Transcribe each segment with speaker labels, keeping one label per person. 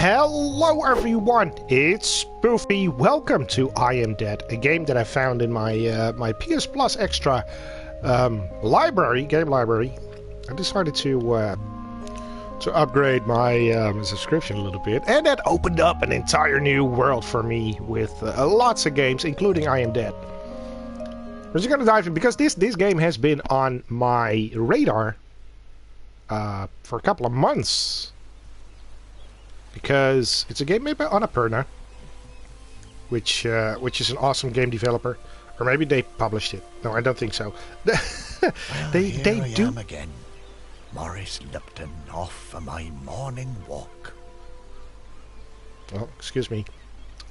Speaker 1: Hello everyone, it's Spoofy. Welcome to I Am Dead, a game that I found in my my PS Plus Extra game library. I decided to upgrade my subscription a little bit, and that opened up an entire new world for me with lots of games, including I Am Dead. We're just gonna dive in because this game has been on my radar for a couple of months. Because it's a game made by Annapurna, which is an awesome game developer, or maybe they published it. No, I don't think so.
Speaker 2: Well,
Speaker 1: they do.
Speaker 2: I am again, Morris Lupton, off for my morning walk.
Speaker 1: Oh, excuse me.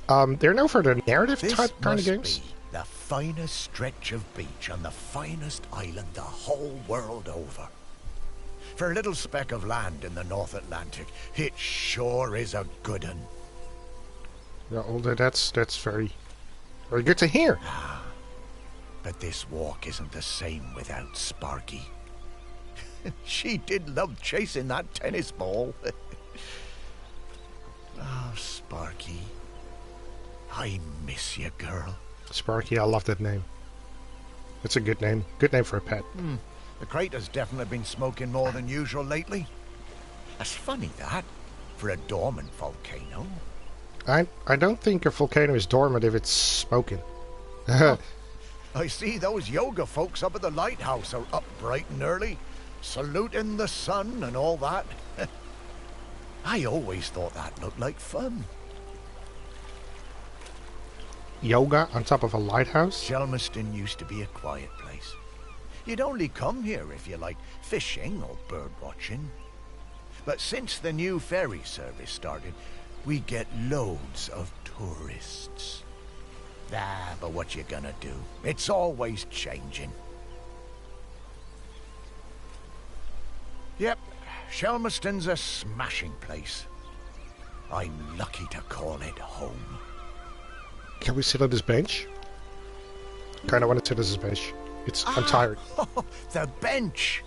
Speaker 1: They're known for the narrative type kind of games.
Speaker 2: This must be the finest stretch of beach on the finest island the whole world over. For a little speck of land in the North Atlantic, it sure is a good un.
Speaker 1: Yeah, well, that's very good to hear.
Speaker 2: But this walk isn't the same without Sparky. She did love chasing that tennis ball. Oh, Sparky. I miss you, girl.
Speaker 1: Sparky, I love that name. It's a good name. Good name for a pet.
Speaker 2: The crater's definitely been smoking more than usual lately. That's funny, that, for a dormant volcano.
Speaker 1: I don't think a volcano is dormant if it's smoking.
Speaker 2: I see those yoga folks up at the lighthouse are up bright and early, saluting the sun and all that. I always thought that looked like fun.
Speaker 1: Yoga on top of a lighthouse?
Speaker 2: Shelmerston used to be a quiet place. You'd only come here if you liked fishing or bird watching. But since the new ferry service started, we get loads of tourists. But what you gonna do? It's always changing. Yep, Shelmerston's a smashing place. I'm lucky to call it home.
Speaker 1: Can we sit on this bench? Kinda want to sit on this bench. I'm tired.
Speaker 2: The bench.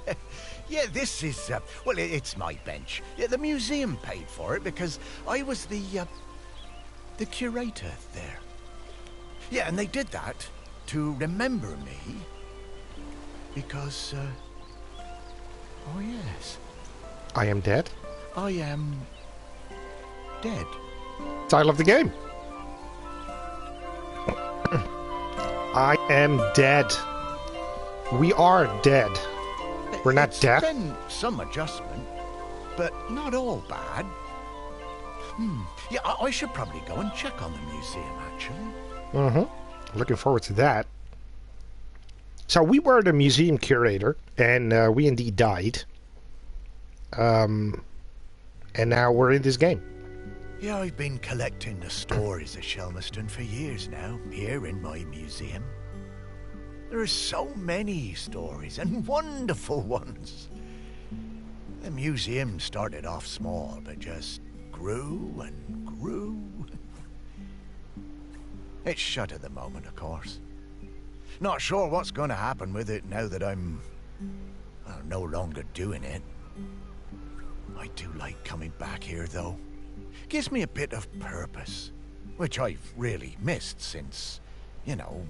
Speaker 2: Yeah, this is, well, it's my bench. Yeah, the museum paid for it because I was the curator there. Yeah, and they did that to remember me because, oh yes.
Speaker 1: I am dead?
Speaker 2: I am dead.
Speaker 1: Title of the game. I am dead. We are dead. We're not dead.
Speaker 2: It's been some adjustment, but not all bad. Yeah, I should probably go and check on the museum, actually.
Speaker 1: Looking forward to that. So we were the museum curator, and we indeed died. And now we're in this game.
Speaker 2: Yeah, I've been collecting the stories of Shelmerston for years now, here in my museum. There are so many stories, and wonderful ones. The museum started off small, but just grew and grew. It's shut at the moment, of course. Not sure what's going to happen with it now that I'm no longer doing it. I do like coming back here, though. Gives me a bit of purpose, which I've really missed since, you know,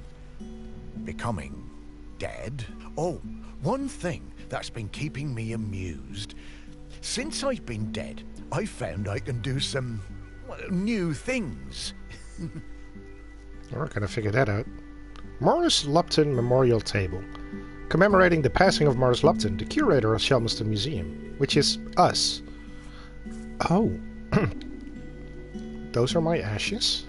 Speaker 2: becoming dead. Oh, one thing that's been keeping me amused. Since I've been dead, I found I can do some new things.
Speaker 1: We're gonna figure that out. Morris Lupton Memorial Table. Commemorating the passing of Morris Lupton, the curator of Shelmerston Museum, which is us. Oh. Those are my ashes?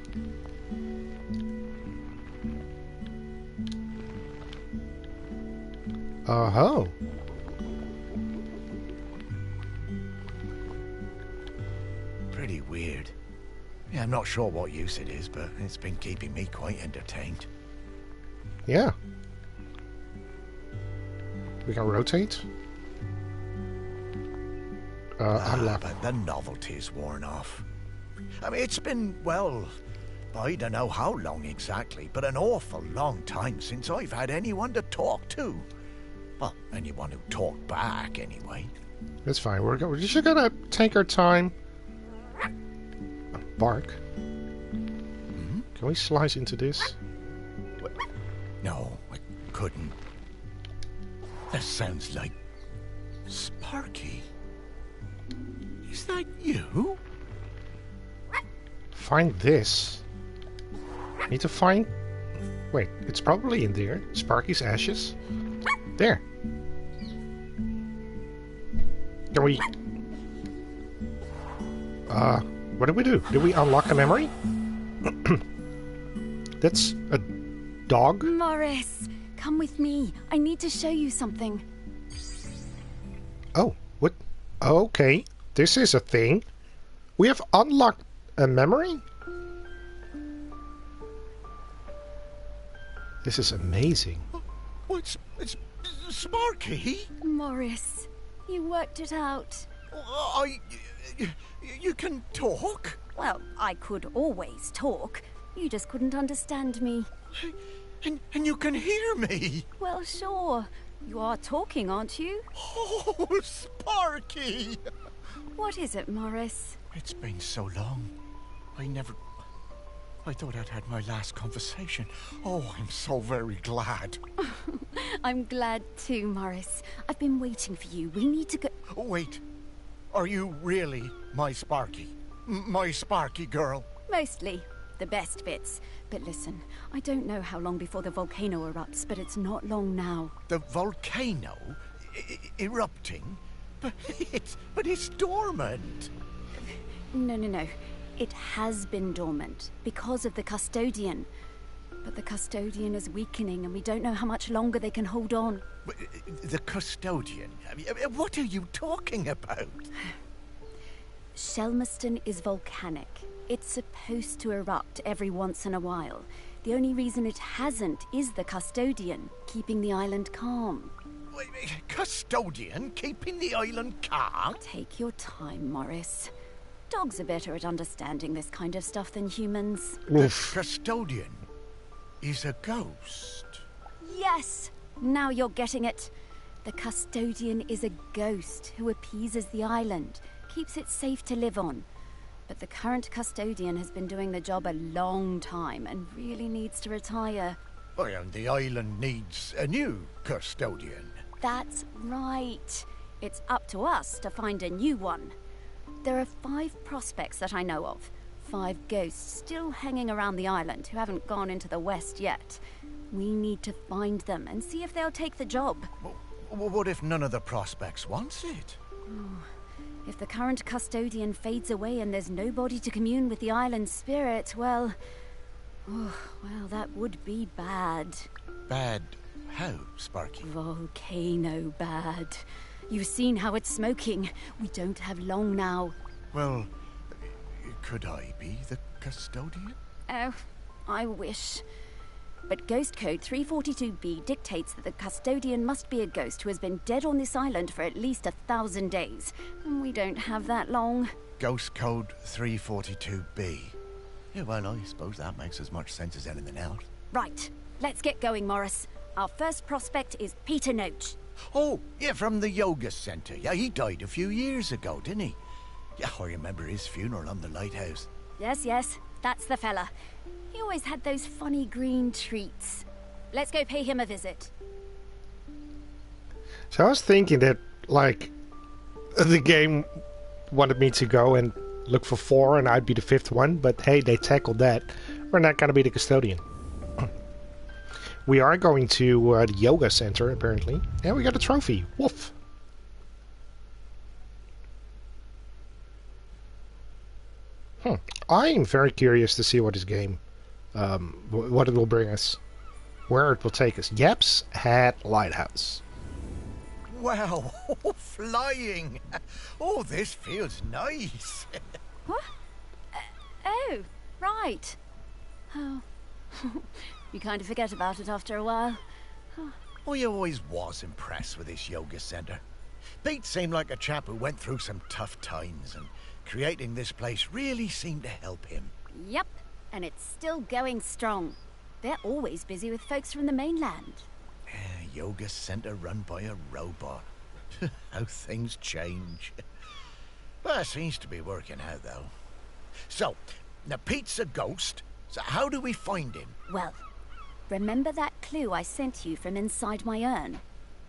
Speaker 1: Oh.
Speaker 2: Pretty weird. Yeah, I'm not sure what use it is, but it's been keeping me quite entertained.
Speaker 1: Yeah. We can rotate. Unlock.
Speaker 2: But the novelty's worn off. I mean, it's been, well, I don't know how long exactly, but an awful long time since I've had anyone to talk to. Well, anyone who talked back, anyway.
Speaker 1: That's fine. We're just gonna take our time. bark.
Speaker 2: Hmm?
Speaker 1: Can we slice into this?
Speaker 2: What? No, I couldn't. That sounds like Sparky. Is that you?
Speaker 1: Find this. Need to find... Wait, it's probably in there. Sparky's ashes. There. Can we... what did we do? Did we unlock a memory? That's a dog?
Speaker 3: Morris, come with me. I need to show you something.
Speaker 1: Oh, what? Okay. This is a thing. We have unlocked a memory? This is amazing.
Speaker 2: Oh, it's Sparky.
Speaker 3: Morris, you worked it out.
Speaker 2: You can talk?
Speaker 3: Well, I could always talk. You just couldn't understand me.
Speaker 2: And you can hear me?
Speaker 3: Well, sure. You are talking, aren't you?
Speaker 2: Oh, Sparky!
Speaker 3: What is it, Morris?
Speaker 2: It's been so long. I thought I'd had my last conversation. Oh, I'm so very glad.
Speaker 3: I'm glad too, Morris. I've been waiting for you. We need to go...
Speaker 2: Oh, wait. Are you really my Sparky? My Sparky girl?
Speaker 3: Mostly. The best bits. But listen, I don't know how long before the volcano erupts, but it's not long now.
Speaker 2: The volcano? Erupting? But it's dormant.
Speaker 3: No. It has been dormant because of the custodian. But the custodian is weakening and we don't know how much longer they can hold on.
Speaker 2: The custodian? I mean, what are you talking about?
Speaker 3: Shelmerston is volcanic. It's supposed to erupt every once in a while. The only reason it hasn't is the custodian, keeping the island calm.
Speaker 2: Wait, custodian keeping the island calm?
Speaker 3: Take your time, Morris. Dogs are better at understanding this kind of stuff than humans.
Speaker 2: The custodian is a ghost.
Speaker 3: Yes! Now you're getting it. The custodian is a ghost who appeases the island, keeps it safe to live on. But the current custodian has been doing the job a long time and really needs to retire.
Speaker 2: Well, the island needs a new custodian.
Speaker 3: That's right. It's up to us to find a new one. There are 5 prospects that I know of. 5 ghosts still hanging around the island who haven't gone into the west yet. We need to find them and see if they'll take the job.
Speaker 2: What if none of the prospects wants it?
Speaker 3: If the current custodian fades away and there's nobody to commune with the island's spirit, well, that would be bad.
Speaker 2: Bad how, Sparky?
Speaker 3: Volcano bad. You've seen how it's smoking. We don't have long now.
Speaker 2: Well, could I be the custodian?
Speaker 3: Oh, I wish. But Ghost Code 342B dictates that the custodian must be a ghost who has been dead on this island for at least 1,000 days. And we don't have that long.
Speaker 2: Ghost Code 342B. Yeah, well, I suppose that makes as much sense as anything else.
Speaker 3: Right. Let's get going, Morris. Our first prospect is Peter Noach.
Speaker 2: Oh, yeah, from the yoga center. Yeah, he died a few years ago, didn't he? Yeah, I remember his funeral on the lighthouse.
Speaker 3: Yes, that's the fella. He always had those funny green treats. Let's go pay him a visit.
Speaker 1: So I was thinking that, like, the game wanted me to go and look for 4 and I'd be the 5th one, but hey, they tackled that. We're not going to be the custodian. We are going to the yoga center, apparently. And we got a trophy. Woof. I'm very curious to see what this game, what it will bring us. Where it will take us. Yaps had Lighthouse.
Speaker 2: Wow, flying. Oh, this feels nice.
Speaker 3: What? Oh, right. Oh. You kind of forget about it after a while.
Speaker 2: I always was impressed with this yoga center. Pete seemed like a chap who went through some tough times, and creating this place really seemed to help him.
Speaker 3: Yep, and it's still going strong. They're always busy with folks from the mainland.
Speaker 2: Yoga center run by a robot. How things change. Well, it seems to be working out, though. So, Now, Pete's a ghost, so how do we find him?
Speaker 3: Well, remember that clue I sent you from inside my urn?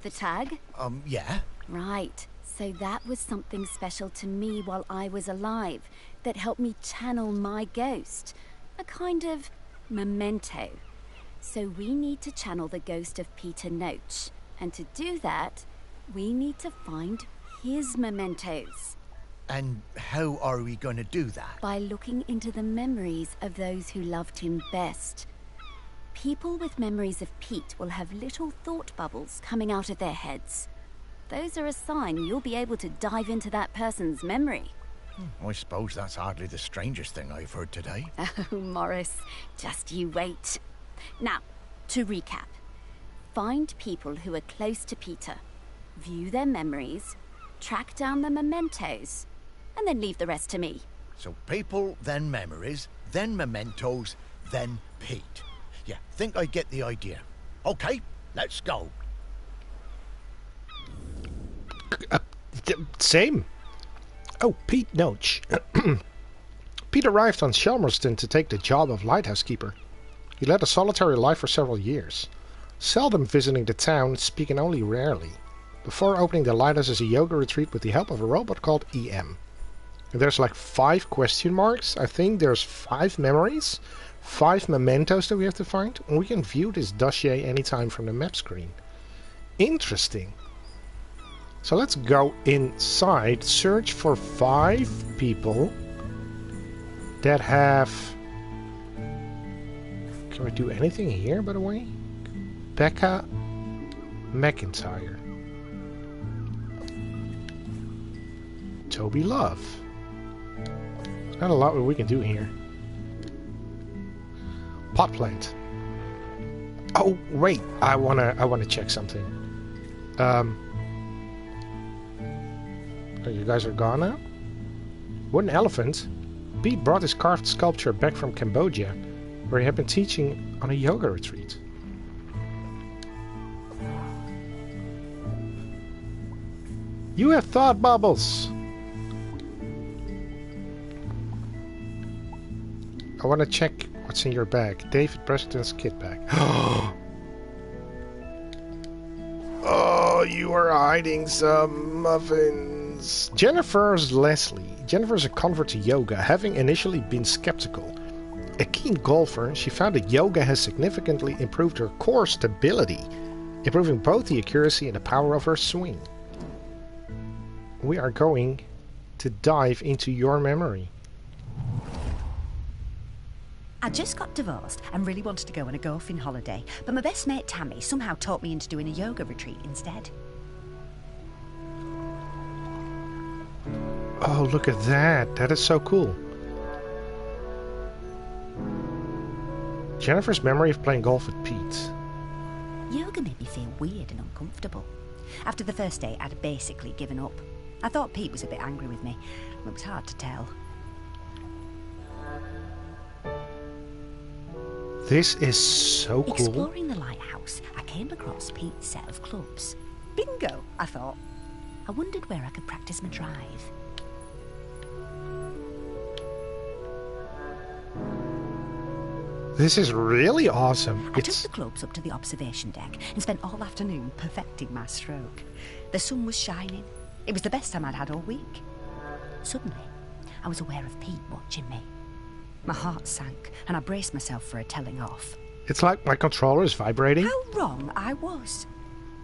Speaker 3: The tag?
Speaker 2: Yeah.
Speaker 3: Right. So that was something special to me while I was alive that helped me channel my ghost. A kind of memento. So we need to channel the ghost of Peter Noach. And to do that, we need to find his mementos.
Speaker 2: And how are we going to do that?
Speaker 3: By looking into the memories of those who loved him best. People with memories of Pete will have little thought bubbles coming out of their heads. Those are a sign you'll be able to dive into that person's memory.
Speaker 2: I suppose that's hardly the strangest thing I've heard today.
Speaker 3: Oh, Morris, just you wait. Now, to recap. Find people who are close to Peter. View their memories. Track down the mementos. And then leave the rest to me.
Speaker 2: So people, then memories, then mementos, then Pete. Yeah, think I get the idea. Okay, let's go.
Speaker 1: Same. Oh, Pete Noach. Pete arrived on Shelmerston to take the job of lighthouse keeper. He led a solitary life for several years, seldom visiting the town, speaking only rarely, before opening the lighthouse as a yoga retreat with the help of a robot called EM. And there's like 5 question marks. I think there's 5 memories, 5 mementos that we have to find, and we can view this dossier anytime from the map screen. Interesting. So let's go inside, search for 5 people that have... Can we do anything here, by the way? Becca McIntyre. Toby Love. Not a lot we can do here. Pot plant. Oh wait, I wanna check something. Oh, you guys are gone now? Wooden elephant. Pete brought his carved sculpture back from Cambodia, where he had been teaching on a yoga retreat. You have thought bubbles! I want to check what's in your bag. David President's kit bag. Oh, you are hiding some muffins. Jennifer's Leslie. Jennifer's a convert to yoga, having initially been skeptical. A keen golfer, she found that yoga has significantly improved her core stability, improving both the accuracy and the power of her swing. We are going to dive into your memory.
Speaker 4: I just got divorced and really wanted to go on a golfing holiday, but my best mate Tammy somehow talked me into doing a yoga retreat instead.
Speaker 1: Oh, look at that. That is so cool. Jennifer's memory of playing golf with Pete.
Speaker 4: Yoga made me feel weird and uncomfortable. After the first day, I'd basically given up. I thought Pete was a bit angry with me. It was hard to tell.
Speaker 1: This is so cool.
Speaker 4: Exploring the lighthouse, I came across Pete's set of clubs. Bingo, I thought. I wondered where I could practice my drive.
Speaker 1: This is really awesome.
Speaker 4: I took the clubs up to the observation deck and spent all afternoon perfecting my stroke. The sun was shining. It was the best time I'd had all week. Suddenly, I was aware of Pete watching me. My heart sank, and I braced myself for a telling off.
Speaker 1: It's like my controller is vibrating.
Speaker 4: How wrong I was.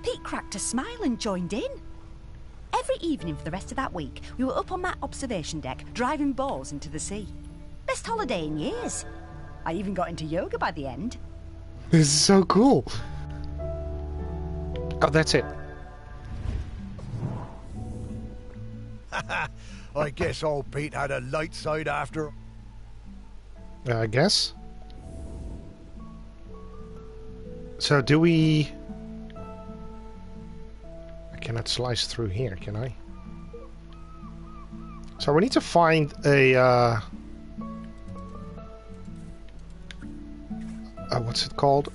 Speaker 4: Pete cracked a smile and joined in. Every evening for the rest of that week, we were up on that observation deck, driving balls into the sea. Best holiday in years. I even got into yoga by the end.
Speaker 1: This is so cool. Oh, that's it.
Speaker 2: I guess old Pete had a light side after.
Speaker 1: I guess. So do we... I cannot slice through here, can I? So we need to find a... what's it called?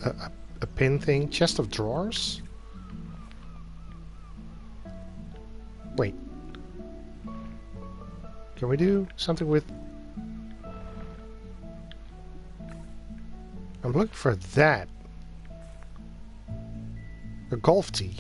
Speaker 1: A pin thing? Chest of drawers? Wait. Can we do something with... I'm looking for that. A golf tee.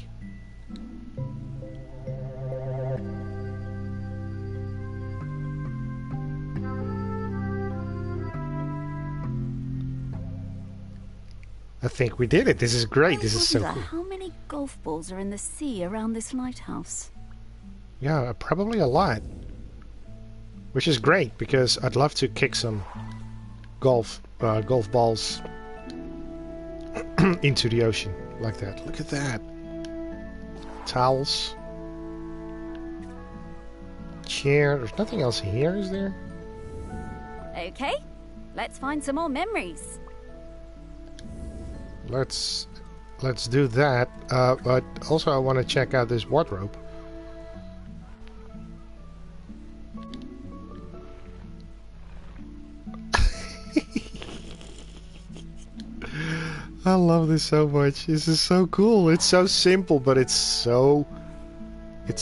Speaker 1: I think we did it. This is great. This is so cool.
Speaker 3: How many golf balls are in the sea around this lighthouse?
Speaker 1: Yeah, probably a lot. Which is great because I'd love to kick some golf balls into the ocean like that. Look at that. Towels. Chair. There's nothing else here, is there?
Speaker 3: Okay, let's find some more memories.
Speaker 1: Let's do that. But also I want to check out this wardrobe. I love this so much. This is so cool. It's so simple, but it's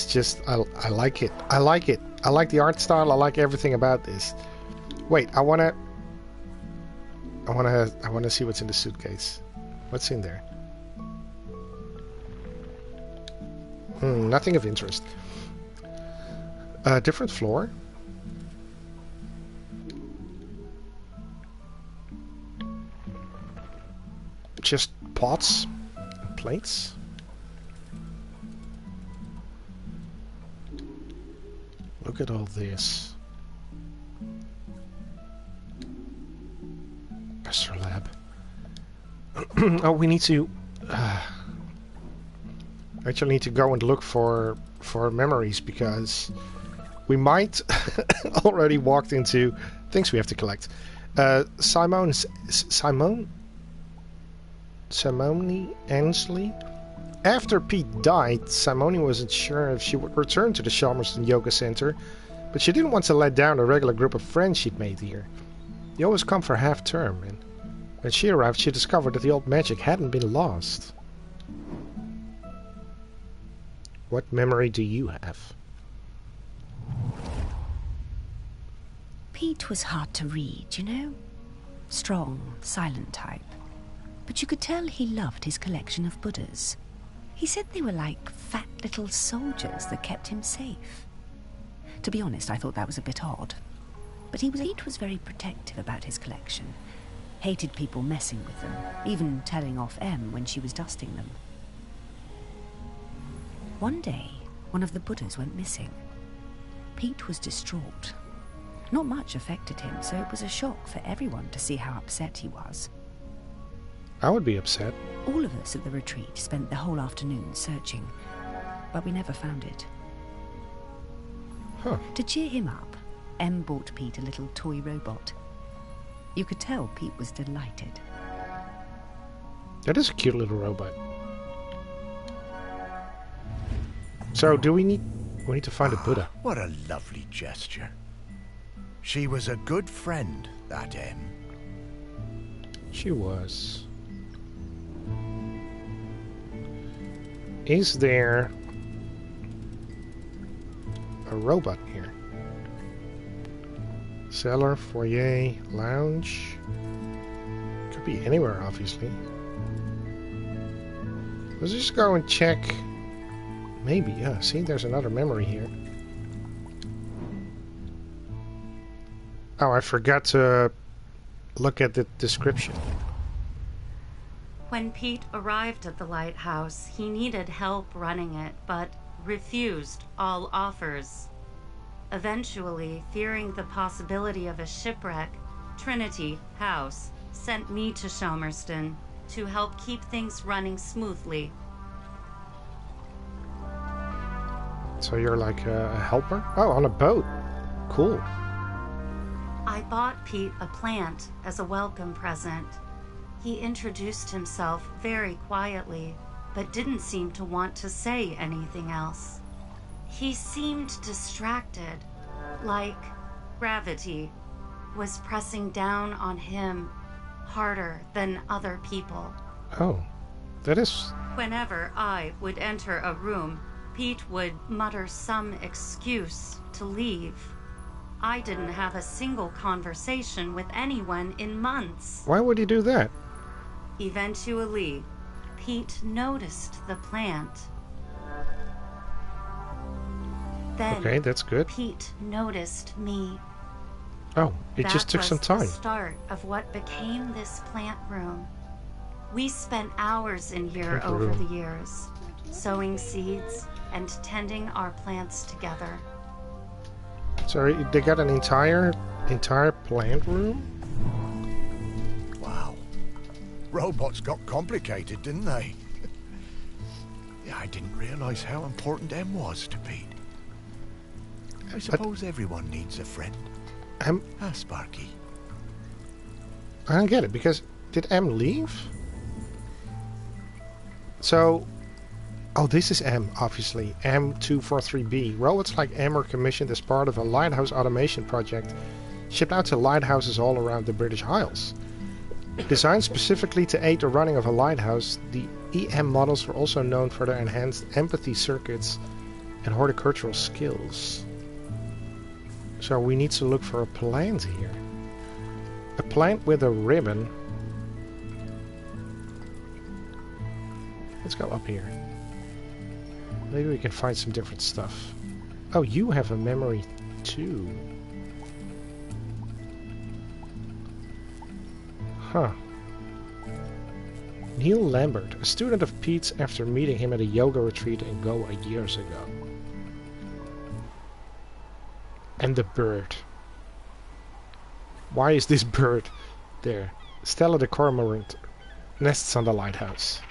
Speaker 1: just I like it. I like it. I like the art style. I like everything about this. Wait, I wanna see what's in the suitcase. What's in there? Nothing of interest. Different floor. Just pots and plates. Look at all this. Astrolab. Oh, we need to actually need to go and look for memories because we might already walked into things we have to collect. Simone Ansley. After Pete died, Simone wasn't sure if she would return to the Shelmerston Yoga Center, but she didn't want to let down a regular group of friends she'd made here. They always come for half-term, and when she arrived, she discovered that the old magic hadn't been lost. What memory do you have?
Speaker 4: Pete was hard to read, you know? Strong, silent type. But you could tell he loved his collection of Buddhas. He said they were like fat little soldiers that kept him safe. To be honest, I thought that was a bit odd. But Pete was very protective about his collection. Hated people messing with them, even telling off Em when she was dusting them. One day, one of the Buddhas went missing. Pete was distraught. Not much affected him, so it was a shock for everyone to see how upset he was.
Speaker 1: I would be upset.
Speaker 4: All of us at the retreat spent the whole afternoon searching, but we never found it.
Speaker 1: Huh.
Speaker 4: To cheer him up, Em bought Pete a little toy robot. You could tell Pete was delighted.
Speaker 1: That is a cute little robot. So, we need to find a Buddha.
Speaker 2: What a lovely gesture. She was a good friend, that Em.
Speaker 1: She was. Is there a robot here? Cellar, foyer, lounge. Could be anywhere, obviously. Let's just go and check. Maybe, yeah. See, there's another memory here. Oh, I forgot to look at the description.
Speaker 5: When Pete arrived at the lighthouse, he needed help running it, but refused all offers. Eventually, fearing the possibility of a shipwreck, Trinity House sent me to Shelmerston to help keep things running smoothly.
Speaker 1: So you're like a helper? Oh, on a boat. Cool.
Speaker 5: I bought Pete a plant as a welcome present. He introduced himself very quietly, but didn't seem to want to say anything else. He seemed distracted, like gravity was pressing down on him harder than other people.
Speaker 1: Oh, that is...
Speaker 5: Whenever I would enter a room, Pete would mutter some excuse to leave. I didn't have a single conversation with anyone in months.
Speaker 1: Why would he do that?
Speaker 5: Eventually, Pete noticed the plant. Then,
Speaker 1: Okay, that's good.
Speaker 5: Pete noticed me.
Speaker 1: Oh, it
Speaker 5: That
Speaker 1: just took
Speaker 5: was
Speaker 1: some time.
Speaker 5: the start of what became this plant room. We spent hours in here
Speaker 1: Plant
Speaker 5: over
Speaker 1: room.
Speaker 5: the years, sowing seeds and tending our plants together.
Speaker 1: So they got an entire plant room?
Speaker 2: Wow. Robots got complicated, didn't they? Yeah, I didn't realize how important M was to Pete. I suppose everyone needs a friend. Sparky.
Speaker 1: I don't get it, because did M leave? So, oh, this is M, obviously. M243B. Robots like M are commissioned as part of a lighthouse automation project shipped out to lighthouses all around the British Isles. Designed specifically to aid the running of a lighthouse, the EM models were also known for their enhanced empathy circuits and horticultural skills. So we need to look for a plant here. A plant with a ribbon. Let's go up here. Maybe we can find some different stuff. Oh, you have a memory too. Huh. Neil Lambert, a student of Pete's after meeting him at a yoga retreat in Goa years ago. And the bird. Why is this bird there? Stella the cormorant nests on the lighthouse.